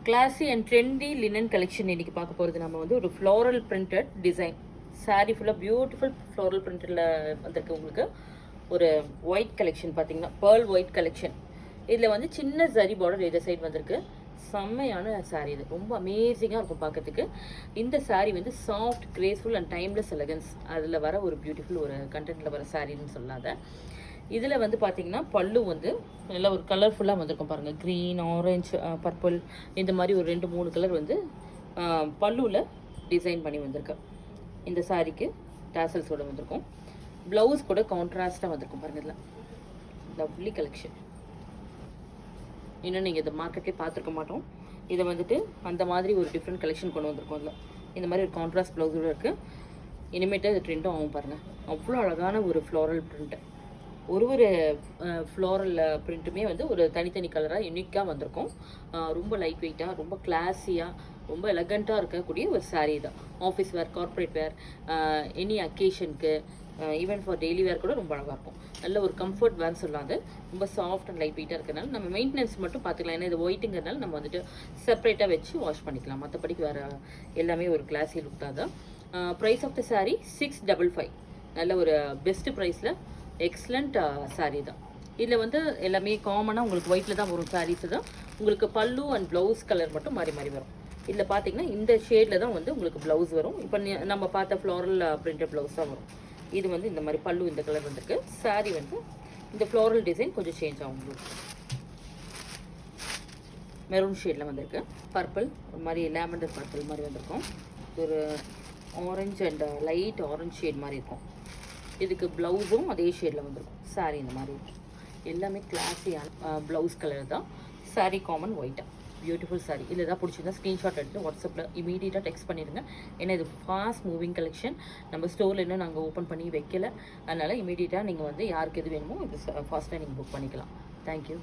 Classy and trendy linen collection இன்றைக்கி பார்க்க போகிறது. நம்ம வந்து ஒரு ஃப்ளோரல் பிரிண்டட் டிசைன் சாரீ ஃபுல்லாக பியூட்டிஃபுல் ஃப்ளோரல் பிரிண்டடில் வந்திருக்கு. உங்களுக்கு ஒரு ஒயிட் கலெக்ஷன் பார்த்தீங்கன்னா பேர்ல் ஒயிட் கலெக்ஷன். இதில் வந்து சின்ன ஜரி பார்டர் இந்த சைடு வந்திருக்கு. செம்மையான சாரீ, இது ரொம்ப அமேசிங்காக இருக்கும் பார்க்கறதுக்கு. இந்த சாரீ வந்து soft graceful and timeless elegance அதில் வர ஒரு பியூட்டிஃபுல் ஒரு கண்டென்ட்டில் வர சாரீன்னு சொல்லாத. இதில் வந்து பார்த்தீங்கன்னா பல்லு வந்து நல்லா ஒரு கலர்ஃபுல்லாக வந்திருக்கும் பாருங்கள். க்ரீன், ஆரஞ்சு, பர்பிள், இந்த மாதிரி ஒரு 2-3 கலர் வந்து பல்லுவில் டிசைன் பண்ணி வந்திருக்கு. இந்த சாரீக்கு டாசல்ஸோடு வந்திருக்கும். ப்ளவுஸ் கூட கான்ட்ராஸ்ட்டாக வந்திருக்கும் பாருங்கள். இதில் லவ்லி கலெக்ஷன். இன்னும் நீங்கள் இந்த மார்க்கெட்லேயே பார்த்துருக்க மாட்டோம். இதை வந்துட்டு அந்த மாதிரி ஒரு டிஃப்ரெண்ட் கலெக்ஷன் கொண்டு வந்திருக்கோம். அதில் இந்த மாதிரி ஒரு கான்ட்ராஸ்ட் ப்ளவுஸோடு இருக்குது. இனிமேட்டு இது ட்ரெண்டும் ஆகும் பாருங்கள். அவ்வளோ அழகான ஒரு ஃப்ளோரல் பிரிண்ட்டு. ஒரு ஃப்ளோரல் பிரிண்ட்டுமே வந்து ஒரு தனித்தனி கலராக யூனிக்காக வந்திருக்கும். ரொம்ப லைட் வெயிட்டாக, ரொம்ப கிளாஸியாக, ரொம்ப எலகண்ட்டாக இருக்கக்கூடிய ஒரு சாரீ தான். Office wear, corporate wear, any அக்கேஷனுக்கு, ஈவன் ஃபார் டெய்லி வேர் கூட ரொம்ப அழகாக இருக்கும். நல்ல ஒரு கம்ஃபர்ட் வேர்னு சொல்லாது. ரொம்ப சாஃப்ட் அண்ட் லைட் வெயிட்டாக இருக்கிறனால நம்ம மெயின்டெனன்ஸ் மட்டும் பார்த்துக்கலாம். ஏன்னா இது ஒயிட்டுங்கிறனால நம்ம வந்துட்டு செப்பரேட்டாக வச்சு வாஷ் பண்ணிக்கலாம். மற்றபடிக்கு வேறு எல்லாமே ஒரு கிளாஸி லுக்காக தான். Price of the sari 655. நல்ல ஒரு பெஸ்ட்டு ப்ரைஸில் எக்ஸலண்ட் சாரீ தான். இதில் வந்து எல்லாமே காமனாக உங்களுக்கு ஒயிட்டில் தான் வரும் சாரீஸு தான். உங்களுக்கு பல்லு அண்ட் ப்ளவுஸ் கலர் மட்டும் மாறி மாறி வரும். இதில் பார்த்தீங்கன்னா இந்த ஷேடில் தான் வந்து உங்களுக்கு ப்ளவுஸ் வரும். இப்போ நம்ம பார்த்த ஃப்ளோரல் பிரிண்டட் ப்ளவுஸ் தான் வரும். இது வந்து இந்த மாதிரி பல்லு இந்த கலர் வந்துருக்கு. சாரீ வந்து இந்த ஃப்ளோரல் டிசைன் கொஞ்சம் சேஞ்ச் ஆகும். உங்களுக்கு மெரூன் ஷேடில் வந்திருக்கு. பர்பிள், ஒரு மாதிரி லேவண்டர் பர்பிள் மாதிரி வந்திருக்கும். ஒரு orange and light orange shade மாதிரி இருக்கும். இதுக்கு ப்ளவுஸும் அதே ஷேடில் வந்திருக்கும். சாரீ இந்த மாதிரி இருக்கும். எல்லாமே கிளாஸியான ப்ளவுஸ் கலர் தான். சாரீ காமன் ஒயிட்டாக பியூட்டிஃபுல் சாரீ. இல்லை ஏதாவது பிடிச்சிருந்தா ஸ்க்ரீன்ஷாட் எடுத்து வாட்ஸ்அப்பில் இமீடியட்டாக டெக்ஸ்ட் பண்ணிடுங்க. ஏன்னா இது ஃபாஸ்ட் மூவிங் கலெக்ஷன். நம்ம ஸ்டோரில் இன்னும் நாங்கள் ஓப்பன் பண்ணி வைக்கல. அதனால் இமீடியட்டாக நீங்கள் வந்து யாருக்கு எது வேணுமோ இது ஃபாஸ்ட்டாக நீங்கள் புக் பண்ணிக்கலாம். தேங்க்யூ.